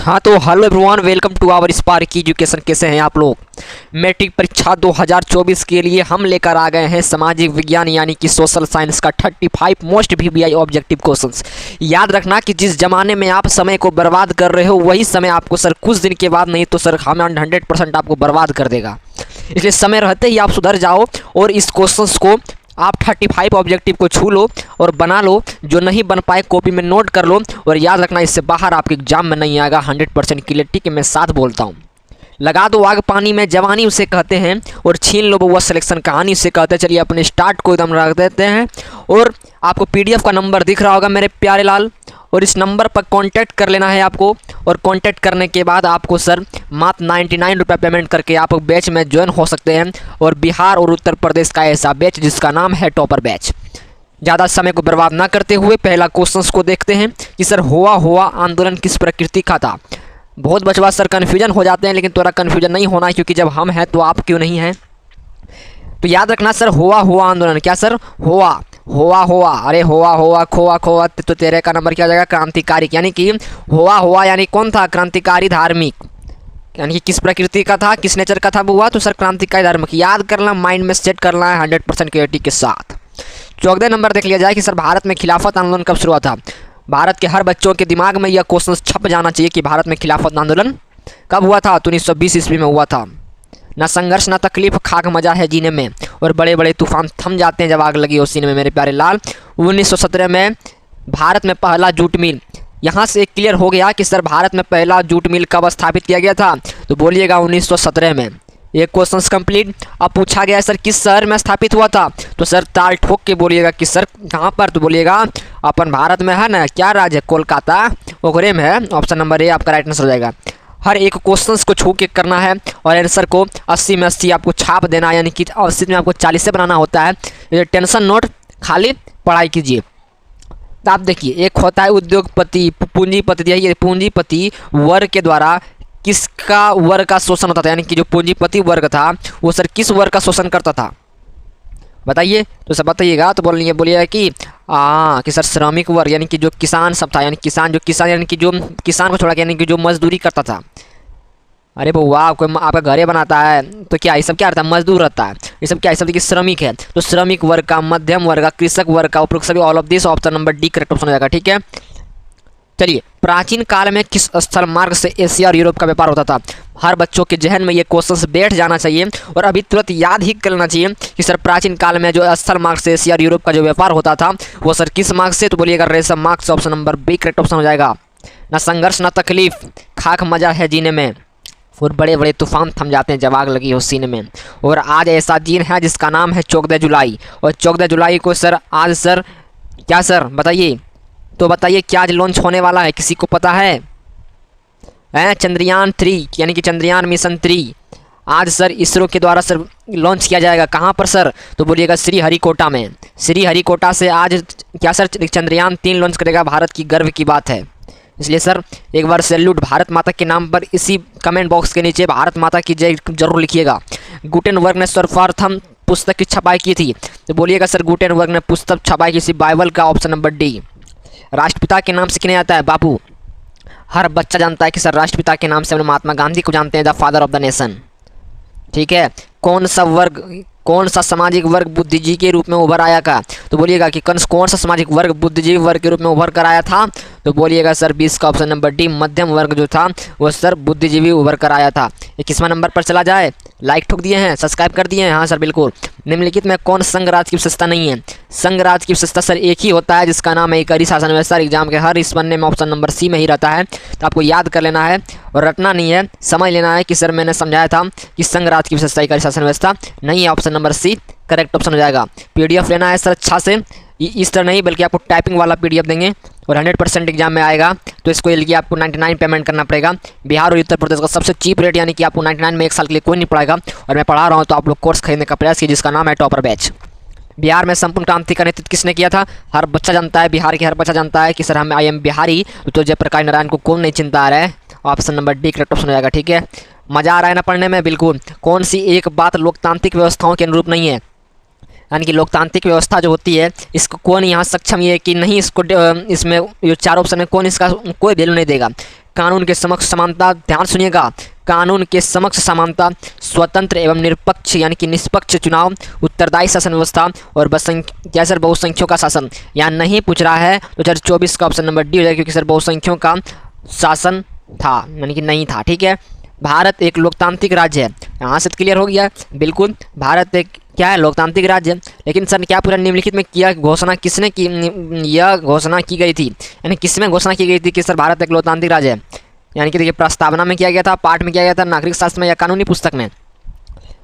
हाँ तो hello everyone, welcome to our Spark Education. कैसे हैं आप लोग? मैट्रिक परीक्षा 2024 के लिए हम लेकर आ गए हैं सामाजिक विज्ञान यानी कि सोशल साइंस का 35 मोस्ट वीवीआई ऑब्जेक्टिव क्वेश्चंस। याद रखना कि जिस जमाने में आप समय को बर्बाद कर रहे हो वही समय आपको सर कुछ दिन के बाद नहीं तो सर हमें 100% आपको बर्बाद कर देगा। इसलिए समय रहते ही आप सुधर जाओ और इस क्वेश्चंस को आप 35 ऑब्जेक्टिव को छू लो और बना लो। जो नहीं बन पाए कॉपी में नोट कर लो और याद रखना इससे बाहर आपके एग्जाम में नहीं आएगा। 100% क्लियरिटी के मैं साथ बोलता हूँ। लगा दो आग पानी में जवानी उसे कहते हैं और छीन लो वो सिलेक्शन कहानी उसे कहते हैं। चलिए अपने स्टार्ट को एकदम रख देते हैं और आपको पीडीएफ का नंबर दिख रहा होगा मेरे प्यारे लाल, और इस नंबर पर कांटेक्ट कर लेना है आपको। और कांटेक्ट करने के बाद आपको सर मात्र 99 रुपये पेमेंट करके आप बैच में ज्वाइन हो सकते हैं। और बिहार और उत्तर प्रदेश का ऐसा बैच जिसका नाम है टॉपर बैच। ज़्यादा समय को बर्बाद ना करते हुए पहला क्वेश्चन को देखते हैं कि सर हुआ आंदोलन किस प्रकृति का था। बहुत बचवा सर कन्फ्यूजन हो जाते हैं, लेकिन थोड़ा कन्फ्यूजन नहीं होना है क्योंकि जब हम हैं तो आप क्यों नहीं हैं। तो याद रखना सर हुआ आंदोलन क्या सर हुआ अरे हुआ खोआ तो तेरे का नंबर क्या हो जाएगा क्रांतिकारी। यानी कि हुआ यानी कौन था? क्रांतिकारी धार्मिक। यानी कि किस प्रकृति का था, किस नेचर का था वो हुआ? तो सर क्रांतिकारी धार्मिक। याद करना, माइंड में सेट करना है 100% क्लियरिटी के साथ। 14 नंबर देख लिया जाए कि सर भारत में खिलाफत आंदोलन कब शुरू हुआ था। भारत के हर बच्चों के दिमाग में यह क्वेश्चन छप जाना चाहिए कि भारत में खिलाफत आंदोलन कब हुआ था। तो 1920 ईस्वी में हुआ था। ना संघर्ष ना तकलीफ खाक मजा है जीने में, और बड़े बड़े तूफान थम जाते हैं जब आग लगी हो सीने में मेरे प्यारे लाल। 1917 में भारत में पहला जूट मिल। यहाँ से क्लियर हो गया कि सर भारत में पहला जूट मिल कब स्थापित किया गया था। तो बोलिएगा 1917 में। ये क्वेश्चन कंप्लीट। अब पूछा गया सर किस शहर में स्थापित हुआ था। तो सर ताल ठोक के बोलिएगा कि सर कहाँ पर। तो बोलिएगा अपन भारत में है ना, क्या राज्य है? कोलकाता, ओकरे में है। ऑप्शन नंबर ए आपका राइट आंसर हो जाएगा। हर एक क्वेश्चंस को छू के करना है और आंसर को 80 में 80 आपको छाप देना है, यानी कि 80 में आपको 40 से बनाना होता है। ये टेंशन नोट, खाली पढ़ाई कीजिए। तो आप देखिए, एक होता है उद्योगपति पूंजीपति। ये पूंजीपति वर्ग के द्वारा किसका वर्ग का शोषण होता था? यानी कि जो पूंजीपति वर्ग था वो सर किस वर्ग का शोषण करता था बताइए। तो सब बताइएगा। तो बोलिएगा कि सर श्रमिक वर्ग, यानी कि जो किसान सब था, यानी किसान यानी कि जो किसान को छोड़ा के, यानी कि जो मजदूरी करता था। अरे वाह, कोई आपका घरे बनाता है तो क्या ये सब क्या रहता है? मजदूर रहता है। ये सब क्या, ये सब देखिए श्रमिक है। तो श्रमिक वर्ग का, मध्यम वर्ग का, कृषक वर्ग का, उपरोक्त सभी all of this. Option number D correct option हो जाएगा। ठीक है, चलिए प्राचीन काल में किस स्थल मार्ग से एशिया और यूरोप का व्यापार होता था। हर बच्चों के जहन में ये क्वेश्चन बैठ जाना चाहिए और अभी तुरंत याद ही कर लेना चाहिए कि सर प्राचीन काल में जो स्थल मार्ग से एशिया और यूरोप का जो व्यापार होता था वो सर किस मार्ग से। तो बोलिएगा रेशम मार्ग से। Option number B correct option हो जाएगा। ना संघर्ष ना तकलीफ खाक मजा है जीने में, और बड़े बड़े तूफान थम जाते हैं जब आग लगी हो सीने में। और आज ऐसा दिन है जिसका नाम है 14 जुलाई। और 14 जुलाई को सर आज सर क्या सर बताइए। तो बताइए क्या आज लॉन्च होने वाला है, किसी को पता है? चंद्रयान 3 यानी कि चंद्रयान मिशन 3 आज सर इसरो के द्वारा सर लॉन्च किया जाएगा। कहाँ पर सर? तो बोलिएगा श्रीहरिकोटा में। श्रीहरिकोटा से आज क्या सर चंद्रयान 3 लॉन्च करेगा। भारत की गर्व की बात है। इसलिए सर एक बार सैल्यूट भारत माता के नाम पर इसी कमेंट बॉक्स के नीचे भारत माता की जय जरूर लिखिएगा। गुटेनबर्ग ने सर्वप्रथम पुस्तक की छपाई की थी। तो बोलिएगा सर गुटेनबर्ग ने पुस्तक छपाई की थी बाइबल का। Option number D. राष्ट्रपिता के नाम से किन्हें आता है? बापू। हर बच्चा जानता है कि सर राष्ट्रपिता के नाम से हम महात्मा गांधी को जानते हैं, the father of the nation. ठीक है, कौन सा सामाजिक वर्ग बुद्धिजीवी के रूप में उभर आया का? तो बोलिएगा कि कौन सा सामाजिक वर्ग बुद्धिजीवी वर्ग के रूप में उभर कर आया था। तो बोलिएगा सर 20 का ऑप्शन नंबर डी मध्यम वर्ग जो था वो सर बुद्धिजीवी उभर कर आया था। 21वां नंबर पर चला जाए। लाइक ठोक दिए हैं, सब्सक्राइब कर दिए हैं? हाँ सर बिल्कुल। निम्नलिखित में कौन संघ राज्य की विशेषता नहीं है? संघ राज्य की विशेषता सर एक ही होता है जिसका नाम है एकरी शासन व्यवस्था। एग्जाम के हर इस पन्ने में ऑप्शन नंबर सी में ही रहता है। तो आपको याद कर लेना है और रटना नहीं है, समझ लेना है कि सर मैंने समझाया था कि संघ राज्य की विशेषता एकरी शासन व्यवस्था नहीं है। Option number C correct option हो जाएगा। पीडीएफ लेना है सर अच्छा से, इस तरह नहीं बल्कि आपको टाइपिंग वाला पीडीएफ देंगे और 100% एग्जाम में आएगा। तो इसको लिए आपको 99 पेमेंट करना पड़ेगा। बिहार और उत्तर प्रदेश का सबसे चीप रेट, यानी कि आपको 99 में 1 साल के लिए कोई नहीं पड़ेगा। और मैं पढ़ा रहा हूँ तो आप लोग कोर्स खरीदने का प्रयास कीजिए जिसका नाम है टॉपर बैच। बिहार में संपूर्ण क्रांति का नेतृत्व किसने किया था? हर बच्चा जानता है, बिहार के हर बच्चा जानता है कि सर हम आई एम बिहारी। तो जयप्रकाश नारायण को कौन नहीं चिंता आ रहा है? Option number D correct option हो जाएगा। ठीक है, मजा आ रहा है ना पढ़ने में? बिल्कुल। कौन सी एक बात लोकतांत्रिक व्यवस्थाओं के अनुरूप नहीं है? यानी कि लोकतांत्रिक व्यवस्था जो होती है इसको कौन यहाँ सक्षम ये कि नहीं इसको इसमें जो 4 ऑप्शन में कौन इसका कोई वैल्यू नहीं देगा। कानून के समक्ष समानता, ध्यान सुनिएगा, कानून के समक्ष समानता, स्वतंत्र एवं निरपक्ष यानी कि निष्पक्ष चुनाव, उत्तरदायी शासन व्यवस्था और क्या सर बहुसंख्यों का शासन। यहाँ नहीं पूछ रहा है तो 2024 का ऑप्शन नंबर डी हो जाएगा, क्योंकि सर बहुसंख्यों का शासन था यानी कि नहीं था। ठीक है, भारत एक लोकतांत्रिक राज्य है, यहाँ से क्लियर हो गया। बिल्कुल, भारत एक क्या है, लोकतांत्रिक राज्य। लेकिन सर क्या पूरा निम्नलिखित में किया घोषणा किसने की, यह घोषणा की गई थी, यानी किसमें घोषणा की गई थी कि सर भारत एक लोकतांत्रिक राज्य है। यानी कि देखिए, प्रस्तावना में किया गया था, पाठ में किया गया था, नागरिक शास्त्र में या कानूनी पुस्तक में।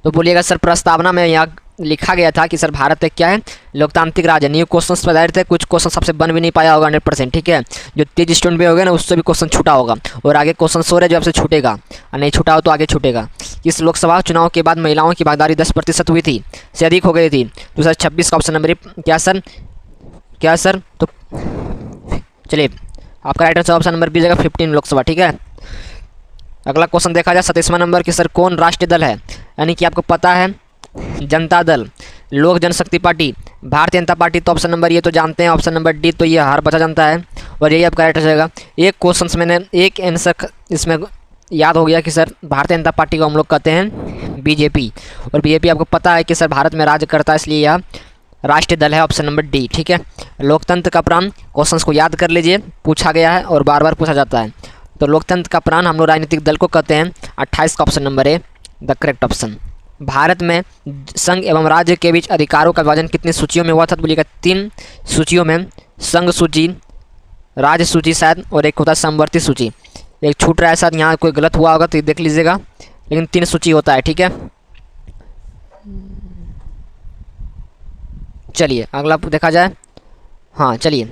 तो बोलिएगा सर प्रस्तावना में यहाँ लिखा गया था कि सर भारत एक क्या है, लोकतांत्रिक राज्य। न्यू क्वेश्चन आधारित है, कुछ क्वेश्चन सबसे बन भी नहीं पाया होगा 100%। ठीक है, जो तेज स्टूडेंट भी होगा ना उससे भी क्वेश्चन छूटा होगा, और आगे क्वेश्चन सो रहे जो आपसे छूटेगा, और नहीं छूटा हो तो आगे छूटेगा। इस लोकसभा चुनाव के बाद महिलाओं की भागीदारी 10% हुई थी, से अधिक हो गई थी। तो सर 26 का ऑप्शन नंबर क्या सर तो चलिए आपका right answer option number B जगह 15 लोकसभा। ठीक है, अगला क्वेश्चन देखा जाए 27वां नंबर कि सर कौन राष्ट्रीय दल है, यानी कि आपको पता है जनता दल, लोक जनशक्ति पार्टी, भारतीय जनता पार्टी। तो ऑप्शन नंबर ये तो जानते हैं, ऑप्शन नंबर डी तो ये हर बच्चा जानता है, और यही आपका राइट आंसर रहेगा। एक क्वेश्चन मैंने एक आंसर इसमें याद हो गया कि सर भारतीय जनता पार्टी को हम लोग कहते हैं बीजेपी, और बीजेपी आपको पता है कि सर भारत में राज्य करता है, इसलिए यह राष्ट्रीय दल है, ऑप्शन नंबर डी। ठीक है, लोकतंत्र का प्राण, क्वेश्चंस को याद कर लीजिए, पूछा गया है और बार बार पूछा जाता है। तो लोकतंत्र का प्राण हम लोग राजनीतिक दल को कहते हैं। 28 का option number A the correct option. Bharat में संघ एवं राज्य के बीच अधिकारों का विभाजन कितनी सूचियों में हुआ था, तो बोलिएगा 3 सूचियों में, संघ सूची, राज्य सूची शायद, और एक होता है समवर्ती सूची। एक छूट रहा है शायद, यहाँ कोई गलत हुआ होगा तो देख लीजिएगा, लेकिन 3 सूची होता है। ठीक है, चलिए अगला देखा जाए। हाँ चलिए,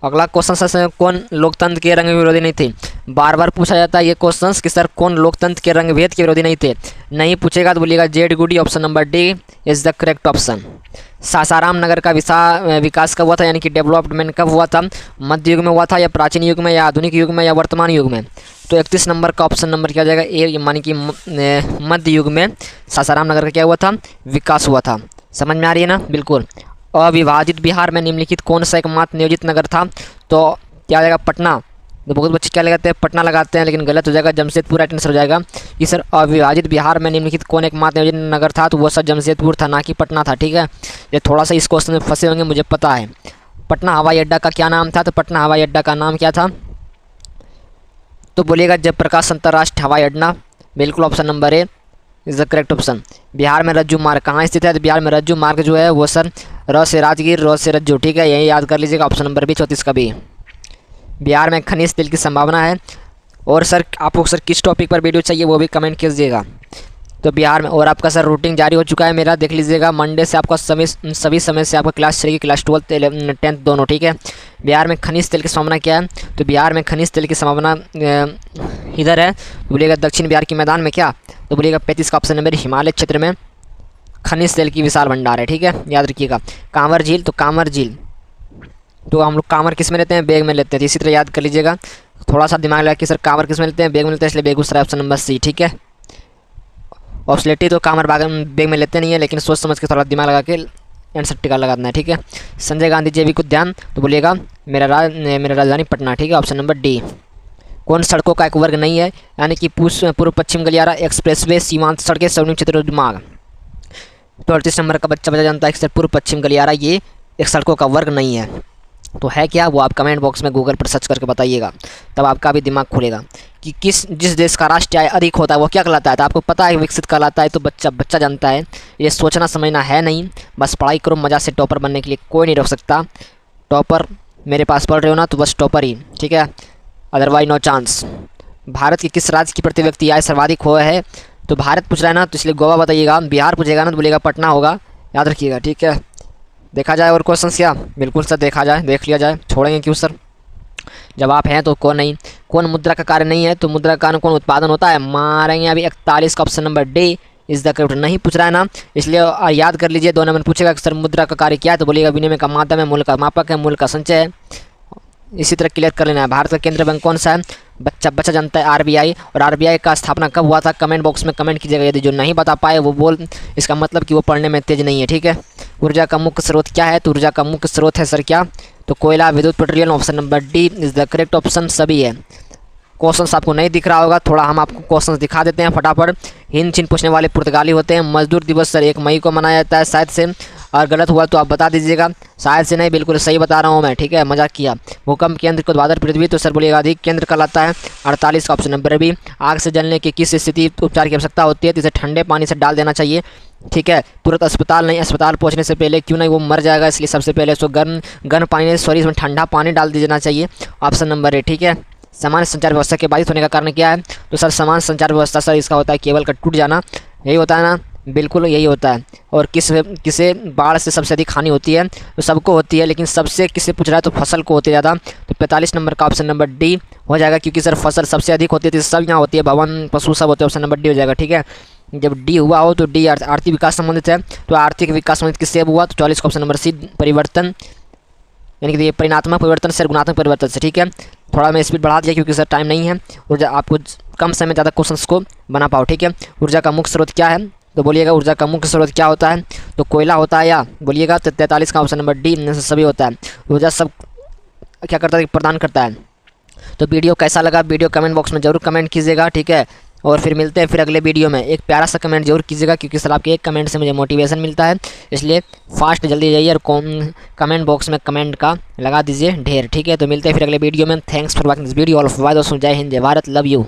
अगला क्वेश्चन सर कौन लोकतंत्र के रंग विरोधी नहीं थे। बार बार पूछा जाता है ये क्वेश्चन कि सर कौन लोकतंत्र के रंग भेद के विरोधी नहीं थे। नहीं पूछेगा तो बोलिएगा Jade Goody, option number D is the correct option. Sasaram नगर का विकास कब हुआ था, यानी कि डेवलपमेंट कब हुआ था, मध्य युग में हुआ था या प्राचीन युग में या आधुनिक युग में या वर्तमान युग में। तो 31 नंबर का ऑप्शन नंबर क्या जाएगा ए, यानी कि मध्य युग में सासाराम नगर का क्या हुआ था, विकास हुआ था। समझ में आ रही है ना, बिल्कुल। अविभाजित बिहार में निम्नलिखित कौन सा एकमात्र नियोजित नगर था, तो क्या हो जाएगा पटना। तो बहुत बच्चे क्या लगाते हैं, पटना लगाते हैं, लेकिन गलत हो जाएगा, जमशेदपुर राइट आंसर हो जाएगा। कि सर अविभाजित बिहार में निम्नलिखित कौन एकमात्र नियोजित नगर था, तो वो सर जमशेदपुर था, ना कि पटना था। ठीक है, ये थोड़ा सा इस क्वेश्चन में फंसे होंगे, मुझे पता है। पटना हवाई अड्डा का क्या नाम था, तो पटना हवाई अड्डा का नाम क्या था, तो बोलिएगा जयप्रकाश अंतर्राष्ट्रीय हवाई अड्डा। बिल्कुल, option number A is the correct option. Bihar में रज्जू मार्ग कहाँ स्थित है, तो बिहार में रज्जू मार्ग जो है वो सर र से राजगीर, र से रज्जू। ठीक है, यही याद कर लीजिएगा, ऑप्शन नंबर बी 34 का भी। बिहार में खनिज तेल की संभावना है। और सर आपको सर किस टॉपिक पर वीडियो चाहिए वो भी कमेंट कीजिएगा। तो बिहार में, और आपका सर रूटीन जारी हो चुका है मेरा, देख लीजिएगा। मंडे से आपका सभी समय से आपका क्लास चलेगी, क्लास 12th 10th दोनों। ठीक है, बिहार में खनिज तेल की संभावना क्या है, तो बिहार में खनिज तेल की संभावना इधर है, तो बोलिएगा दक्षिण बिहार के मैदान में। क्या, तो बोलिएगा 35 का ऑप्शन नंबर हिमालय क्षेत्र में खनिज तेल की विशाल भंडार है। ठीक है, याद रखिएगा। कांवर झील, तो कांवर झील तो हम लोग कांवर किस में लेते हैं, बेग में लेते हैं। इसी तरह याद कर लीजिएगा, थोड़ा सा दिमाग लगा कि सर कांवर किस में लेते हैं, बेग में लेते हैं, इसलिए बेगूसराय ऑप्शन नंबर सी। ठीक है, ऑप्शलेटी तो कांवर बेग में लेते नहीं है, लेकिन सोच समझ के थोड़ा दिमाग लगा के आंसर टिका लगाना है। ठीक है, संजय गांधी जैविक उद्यान, तो बोलिएगा मेरा राजधानी पटना। ठीक है, ऑप्शन नंबर डी। कौन सड़कों का एक वर्ग नहीं है, यानी कि पूर्व पश्चिम गलियारा, एक्सप्रेसवे, सीमांत सड़कें, स्वर्णिम क्षेत्र मार्ग। तो 38 नंबर का बच्चा जानता है कि सर पूर्व पश्चिम गलियारा ये एक सड़कों का वर्ग नहीं है। तो है क्या, वो आप कमेंट बॉक्स में गूगल पर सर्च करके बताइएगा, तब आपका भी दिमाग खुलेगा कि जिस देश का राष्ट्रीय आय अधिक होता है वो क्या कहलाता है। तो आपको पता है विकसित कहलाता है, तो बच्चा जानता है। ये सोचना समझना है नहीं, बस पढ़ाई करो मज़ा से। टॉपर बनने के लिए कोई नहीं रोक सकता। टॉपर मेरे पास पढ़ रहे हो ना, तो बस टॉपर ही। ठीक है, अदरवाइज नो चांस। भारत के किस राज्य की प्रति व्यक्ति आय सर्वाधिक हुआ है, तो भारत पूछ रहा है ना, तो इसलिए गोवा बताइएगा। बिहार पूछेगा ना, तो बोलेगा पटना होगा, याद रखिएगा। ठीक है, देखा जाए और क्वेश्चन क्या, बिल्कुल सर देखा जाए, देख लिया जाए, छोड़ेंगे क्यों सर। जवाब है तो कौन नहीं। कौन मुद्रा का कार्य नहीं है, तो मुद्रा का कार्य कौन उत्पादन होता है, मारेंगे अभी 41 का ऑप्शन नंबर डी इस द करेक्ट। नहीं पूछ रहा है ना, इसलिए याद कर लीजिए। 2 नंबर पूछेगा कि सर मुद्रा का कार्य क्या है, तो बोलिएगा विनिमय का माध्यम है, मूल्य का मापक है, मूल्य का संचय है। इसी तरह क्लियर कर लेना है। भारत का केंद्रीय बैंक कौन सा है, बच्चा जानता है आरबीआई। और आरबीआई का स्थापना कब हुआ था, कमेंट बॉक्स में कमेंट कीजिएगा। यदि जो नहीं बता पाए वो बोल, इसका मतलब कि वो पढ़ने में तेज नहीं है। ठीक है, ऊर्जा का मुख्य स्रोत क्या है, तो ऊर्जा का मुख्य स्रोत है सर क्या, तो कोयला, विद्युत, petroleum. Option number D is the correct option, सभी है। क्वेश्चंस आपको नहीं दिख रहा होगा, थोड़ा हम आपको क्वेश्चंस दिखा देते हैं फटाफट। हिंद चीन पूछने वाले पुर्तगाली होते हैं। मजदूर दिवस सर 1 मई को मनाया जाता है शायद से, और गलत हुआ तो आप बता दीजिएगा। शायद से नहीं, बिल्कुल सही बता रहा हूँ मैं, ठीक है, मजाक किया। भूकंप केंद्र को ऊर्ध्वाधर पृथ्वी, तो सर बोलिएगा अधिक केंद्र कहलाता है। 48 का ऑप्शन नंबर बी। आग से जलने की किस स्थिति उपचार की आवश्यकता होती है, तो इसे ठंडे पानी से डाल देना चाहिए, ठीक है। तुरंत अस्पताल नहीं, अस्पताल पहुंचने से पहले, क्यों नहीं, वो मर जाएगा, इसलिए सबसे पहले उसको गर्म पानी, सॉरी इसमें ठंडा पानी डाल देना चाहिए। ऑप्शन नंबर ए, ठीक है। सामान्य संचार व्यवस्था के बाधित होने का कारण क्या है, तो सर सामान्य संचार व्यवस्था सर इसका होता है केबल का टूट जाना, यही होता है ना, बिल्कुल यही होता है। और किसे बाढ़ से सबसे अधिक हानि होती है, तो सबको होती है, लेकिन सबसे किसे पूछ रहा है तो फसल को होती है ज़्यादा। तो 45 नंबर का ऑप्शन नंबर डी हो जाएगा, क्योंकि सर फसल सबसे अधिक होती है, तो सब यहाँ होती है, भवन पशु सब होते हैं, ऑप्शन नंबर डी हो जाएगा, ठीक है। जब डी हुआ हो तो डी आर्थिक विकास संबंधित है, तो आर्थिक विकास संबंधित किससे हुआ, तो 44 का ऑप्शन नंबर सी परिवर्तन, यानी कि ये परिणात्मक परिवर्तन से गुणात्मक परिवर्तन से, ठीक है। थोड़ा मैं स्पीड बढ़ा दिया क्योंकि सर टाइम नहीं है, ऊर्जा आपको कम समय में ज़्यादा क्वेश्चंस को बना पाओ, ठीक है। ऊर्जा का मुख्य स्रोत क्या है, तो बोलिएगा ऊर्जा का मुख्य स्रोत क्या होता है, तो कोयला होता है, या बोलिएगा तो 43 का ऑप्शन नंबर डी इनमें से सभी होता है। ऊर्जा सब क्या करता है, प्रदान करता है। तो वीडियो कैसा लगा, वीडियो कमेंट बॉक्स में ज़रूर कमेंट कीजिएगा, ठीक है। और फिर मिलते हैं फिर अगले वीडियो में। एक प्यारा सा कमेंट जरूर कीजिएगा, क्योंकि सर आपके एक कमेंट से मुझे मोटिवेशन मिलता है, इसलिए फास्ट जल्दी जाइए और कमेंट बॉक्स में कमेंट का लगा दीजिए ढेर, ठीक है। तो मिलते हैं फिर अगले वीडियो में। Thanks for watching this video all of, bye दोस्तों, जय हिंद, जय भारत, लव यू।